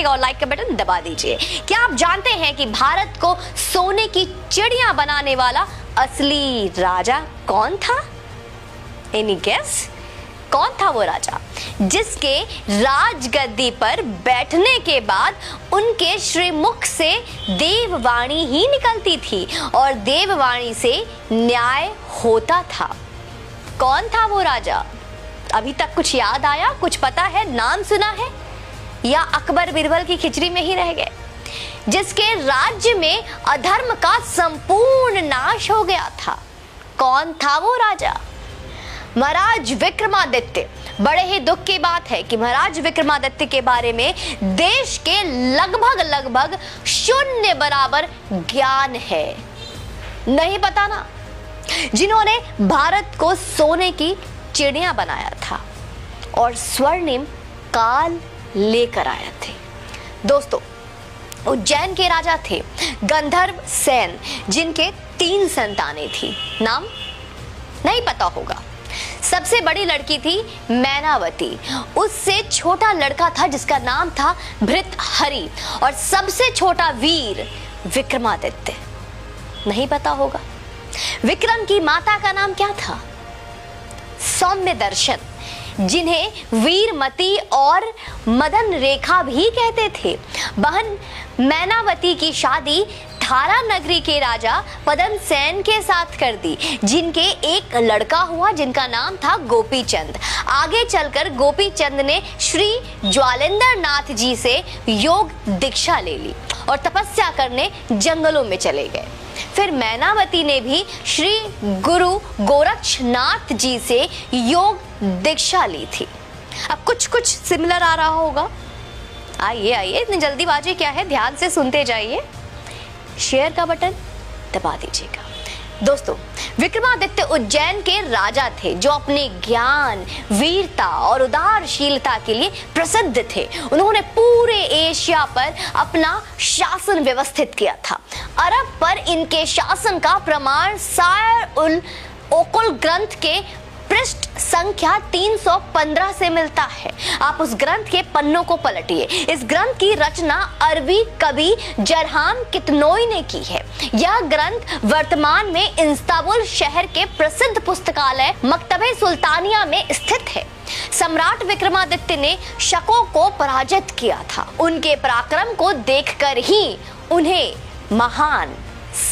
और लाइक का बटन दबा दीजिए। क्या आप जानते हैं कि भारत को सोने की चिड़िया बनाने वाला असली राजा कौन था? Any guess? कौन था वो राजा जिसके राजगद्दी पर बैठने के बाद उनके श्रीमुख से देववाणी ही निकलती थी और देववाणी से न्याय होता था? कौन था वो राजा? अभी तक कुछ याद आया, कुछ पता है, नाम सुना है, या अकबर बिरबल की खिचड़ी में ही रह गए? जिसके राज्य में अधर्म का संपूर्ण नाश हो गया था, कौन था वो राजा? महाराज विक्रमादित्य। बड़े ही दुख की बात है कि महाराज विक्रमादित्य के बारे में देश के लगभग शून्य बराबर ज्ञान है। नहीं पता ना? जिन्होंने भारत को सोने की चिड़िया बनाया था और स्वर्णिम काल लेकर आए थे। दोस्तों, उज्जैन के राजा थे गंधर्व सेन, जिनके 3 संतानें थी। नाम नहीं पता होगा। सबसे बड़ी लड़की थी मैनावती, उससे छोटा लड़का था जिसका नाम था भृतहरि, और सबसे छोटा वीर विक्रमादित्य। नहीं पता होगा। विक्रम की माता का नाम क्या था? सौम्य दर्शन, जिन्हें वीरमती और मदन रेखा भी कहते थे। बहन मैनावती की शादी थारा नगरी के राजा पदम सेन के साथ कर दी, जिनके एक लड़का हुआ जिनका नाम था गोपी चंद। आगे चलकर गोपी चंद ने श्री ज्वालेंद्र नाथ जी से योग दीक्षा ले ली और तपस्या करने जंगलों में चले गए। फिर मैनावती ने भी श्री गुरु गोरक्षनाथ जी से योग दीक्षा ली थी। अब कुछ सिमिलर आ रहा होगा। आइए, इतनी जल्दीबाजी क्या है, ध्यान से सुनते जाइए। शेयर का बटन दबा दीजिएगा। दोस्तों, विक्रमादित्य उज्जैन के राजा थे जो अपने ज्ञान, वीरता और उदारशीलता के लिए प्रसिद्ध थे। उन्होंने पूरे एशिया पर अपना शासन व्यवस्थित किया था। अरब पर इनके शासन का प्रमाण सायर-उल-ओकुल ग्रंथ के पृष्ठ संख्या 315 से मिलता है। आप उस ग्रंथ के पन्नों को पलटिए। इस ग्रंथ की रचना अरबी कवि जरहाम कितनोई ने की है। यह ग्रंथ वर्तमान में इस्तांबुल शहर के प्रसिद्ध पुस्तकालय मकतबे सुल्तानिया में स्थित है। सम्राट विक्रमादित्य ने शकों को पराजित किया था। उनके पराक्रम को देखकर ही उन्हें महान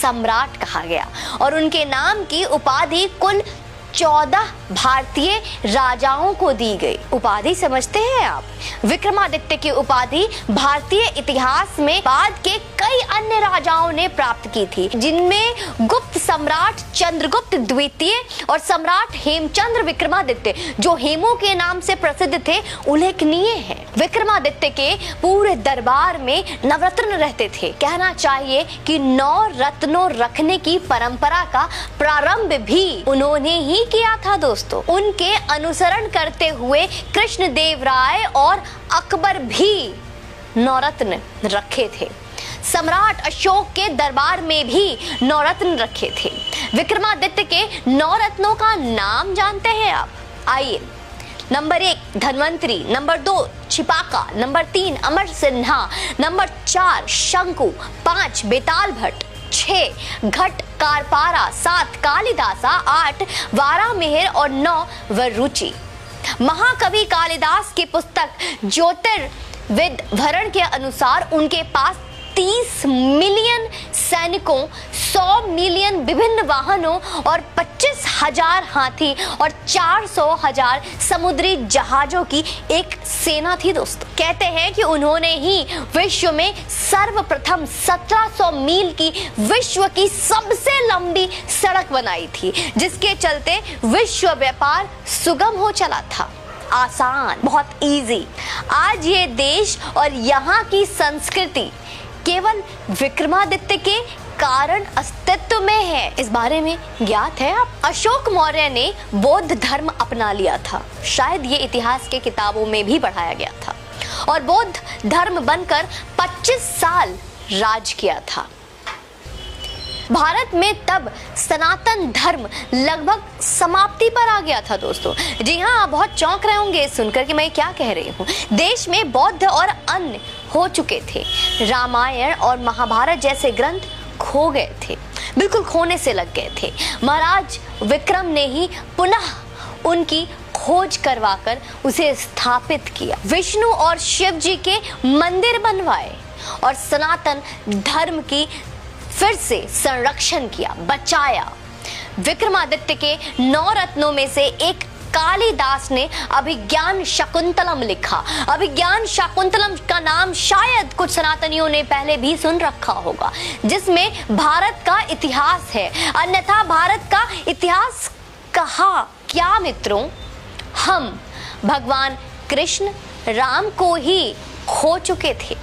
सम्राट कहा गया और उनके नाम की उपाधि कुल 14 भारतीय राजाओं को दी गई। उपाधि समझते हैं आप? विक्रमादित्य की उपाधि भारतीय इतिहास में बाद के कई अन्य राजाओं ने प्राप्त की थी, जिनमें गुप्त सम्राट चंद्रगुप्त द्वितीय और सम्राट हेमचंद्र विक्रमादित्य, जो हेमू के नाम से प्रसिद्ध थे, उल्लेखनीय है। विक्रमादित्य के पूरे दरबार में नवरत्न रहते थे। कहना चाहिए कि 9 रत्नों रखने की परंपरा का प्रारंभ भी उन्होंने ही किया था। दोस्तों, उनके अनुसरण करते हुए कृष्णदेव राय और अकबर भी नवरत्न रखे थे। सम्राट अशोक के दरबार में भी नवरत्न रखे थे। विक्रमादित्य के 9 रत्नों का नाम जानते हैं आप? आइए। नंबर 1 धन्वंतरी, नंबर 2 छिपाका, नंबर 3 अमर सिन्हा, नंबर 4 शंकु, 5 बेताल भट्ट, 6 घट कारपारा, 7 कालिदासा, 8 वारामिहिर और 9 वरुचि। महाकवि कालिदास की पुस्तक ज्योतिर्विद भरण के अनुसार उनके पास 30 मिलियन सैनिकों, 100 मिलियन विभिन्न वाहनों और 25,000 हाथी और 400,000 समुद्री जहाजों की एक सेना थी। दोस्तों, कहते हैं कि उन्होंने ही विश्व में सर्वप्रथम 1700 मील की विश्व की सबसे लंबी सड़क बनाई थी, जिसके चलते विश्व व्यापार सुगम हो चला था। आसान, बहुत इजी। आज ये देश और यहाँ की संस्कृति केवल विक्रमादित्य के कारण अस्तित्व में है। इस बारे में ज्ञात है आप? अशोक मौर्य ने बौद्ध धर्म अपना लिया था। शायद ये इतिहास के किताबों में भी पढ़ाया गया था और बौद्ध धर्म बनकर 25 साल राज किया था। भारत में तब सनातन धर्म लगभग समाप्ति पर आ गया था। दोस्तों, जी हाँ, आप बहुत चौंक रहे होंगे सुनकर कि मैं क्या कह रही हूँ। देश में बौद्ध और अन्य हो चुके थे। रामायण और महाभारत जैसे ग्रंथ खो गए थे, बिल्कुल खोने से लग गए थे। महाराज विक्रम ने ही पुनः उनकी खोज करवाकर उसे स्थापित किया। विष्णु और शिव जी के मंदिर बनवाए और सनातन धर्म की फिर से संरक्षण किया, बचाया। विक्रमादित्य के 9 रत्नों में से एक कालिदास ने अभिज्ञान शाकुंतलम लिखा। अभिज्ञान शाकुंतलम का नाम शायद कुछ सनातनियों ने पहले भी सुन रखा होगा, जिसमें भारत का इतिहास है। अन्यथा भारत का इतिहास कहा क्या मित्रों? हम भगवान कृष्ण राम को ही खो चुके थे।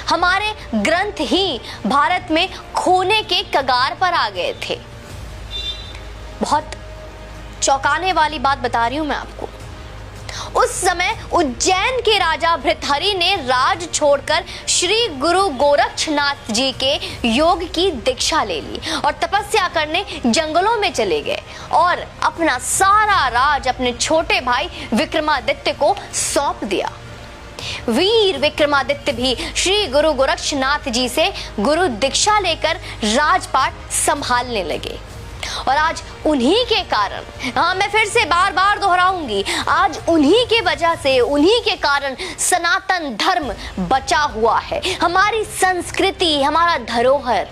हमारे ग्रंथ ही भारत में खोने के कगार पर आ गए थे। बहुत चौंकाने वाली बात बता रही हूं मैं आपको। उस समय उज्जैन के राजा भृतहरि ने राज छोड़कर श्री गुरु गोरक्षनाथ जी के योग की दीक्षा ले ली और तपस्या करने जंगलों में चले गए और अपना सारा राज अपने छोटे भाई विक्रमादित्य को सौंप दिया। वीर विक्रमादित्य भी श्री गुरु गोरक्षनाथ जी से गुरु दीक्षा लेकर राजपाट संभालने लगे। और आज उन्हीं के कारण, मैं फिर से बार बार दोहराऊंगी, आज उन्हीं के वजह से, उन्हीं के कारण सनातन धर्म बचा हुआ है। हमारी संस्कृति, हमारा धरोहर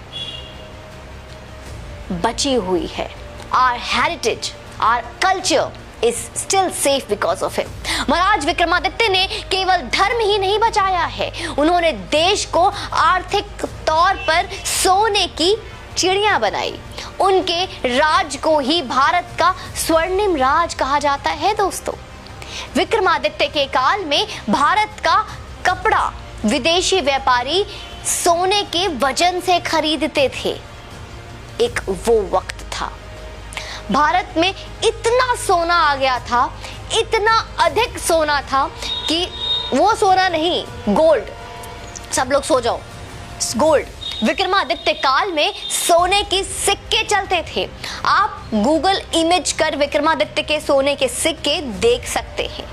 बची हुई है। Our heritage, our culture is still safe because of him. महाराज विक्रमादित्य ने केवल धर्म ही नहीं बचाया है, उन्होंने देश को आर्थिक तौर पर सोने की चिड़िया बनाई। उनके राज को ही भारत का स्वर्णिम राज कहा जाता है दोस्तों। विक्रमादित्य के काल में भारत का कपड़ा विदेशी व्यापारी सोने के वजन से खरीदते थे। एक वो वक्त था, भारत में इतना सोना आ गया था, इतना अधिक सोना था कि वो सोना नहीं, गोल्ड। सब लोग सो जाओ, गोल्ड। विक्रमादित्य काल में सोने के सिक्के चलते थे। आप गूगल इमेज कर विक्रमादित्य के सोने के सिक्के देख सकते हैं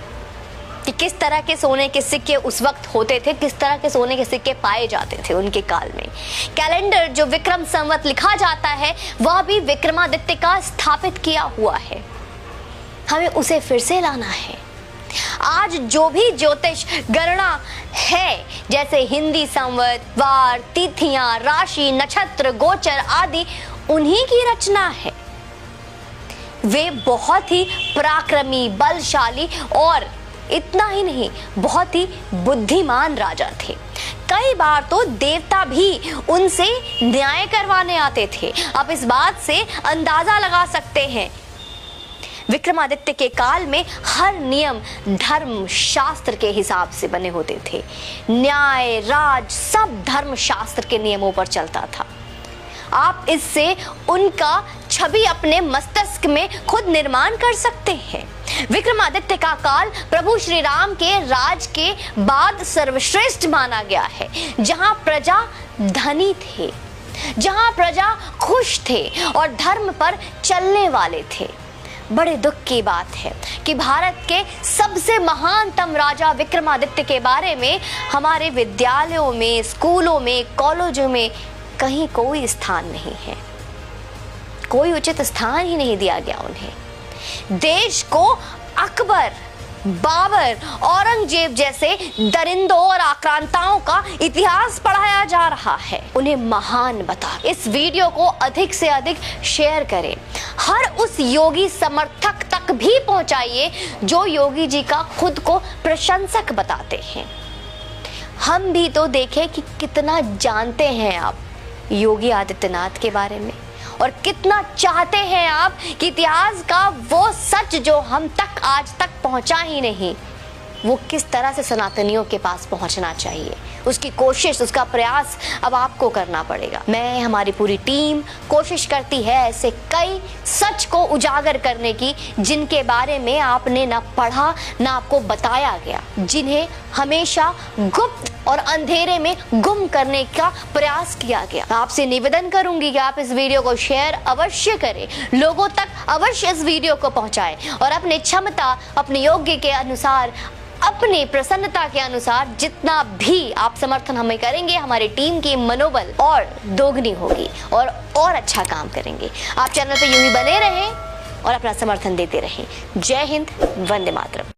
कि किस तरह के सोने के सिक्के उस वक्त होते थे, किस तरह के सोने के सिक्के पाए जाते थे उनके काल में। कैलेंडर जो विक्रम संवत लिखा जाता है वह भी विक्रमादित्य का स्थापित किया हुआ है। हमें उसे फिर से लाना है। आज जो भी ज्योतिष गणना है, जैसे हिंदी संवत, वार, तिथियां, राशि, नक्षत्र, गोचर आदि, उन्हीं की रचना है। वे बहुत ही पराक्रमी, बलशाली और इतना ही नहीं, बहुत ही बुद्धिमान राजा थे। कई बार तो देवता भी उनसे न्याय करवाने आते थे। आप इस बात से अंदाजा लगा सकते हैं, विक्रमादित्य के काल में हर नियम धर्म शास्त्र के हिसाब से बने होते थे। न्याय, राज सब धर्म शास्त्र के नियमों पर चलता था। आप इससे उनका छवि अपने मस्तिष्क में खुद निर्माण कर सकते हैं। विक्रमादित्य का काल प्रभु श्री राम के राज के बाद सर्वश्रेष्ठ माना गया है, जहां प्रजा धनी थे, जहां प्रजा खुश थे और धर्म पर चलने वाले थे। बड़े दुख की बात है कि भारत के सबसे महानतम राजा विक्रमादित्य के बारे में हमारे विद्यालयों में, स्कूलों में, कॉलेजों में कहीं कोई स्थान नहीं है। कोई उचित स्थान ही नहीं दिया गया उन्हें। देश को अकबर, बाबर, औरंगजेब जैसे दरिंदों और आक्रांताओं का इतिहास पढ़ाया जा रहा है। उन्हें महान बता। इस वीडियो को अधिक से अधिक शेयर करें। हर उस योगी समर्थक तक भी पहुंचाइए जो योगी जी का खुद को प्रशंसक बताते हैं। हम भी तो देखें कि कितना जानते हैं आप योगी आदित्यनाथ के बारे में और कितना चाहते हैं आप कि इतिहास का वो सच जो हम तक आज तक पहुंचा ही नहीं, वो किस तरह से सनातनियों के पास पहुंचना चाहिए। उसकी कोशिश, उसका प्रयास अब आपको करना पड़ेगा। मैं, हमारी पूरी टीम कोशिश करती है ऐसे कई सच को उजागर करने की जिनके बारे में आपने ना पढ़ा ना आपको बताया गया, जिन्हें हमेशा गुप्त और अंधेरे में गुम करने का प्रयास किया गया। आपसे निवेदन करूंगी कि आप इस वीडियो को शेयर अवश्य करें, लोगों तक अवश्य इस वीडियो को पहुंचाएं और अपने क्षमता, अपने योग्य के अनुसार अपने प्रसन्नता के अनुसार जितना भी आप समर्थन हमें करेंगे, हमारी टीम की मनोबल और दोगुनी होगी और अच्छा काम करेंगे। आप चैनल पे यूं ही बने रहें और अपना समर्थन देते रहें। जय हिंद, वंदे मातरम।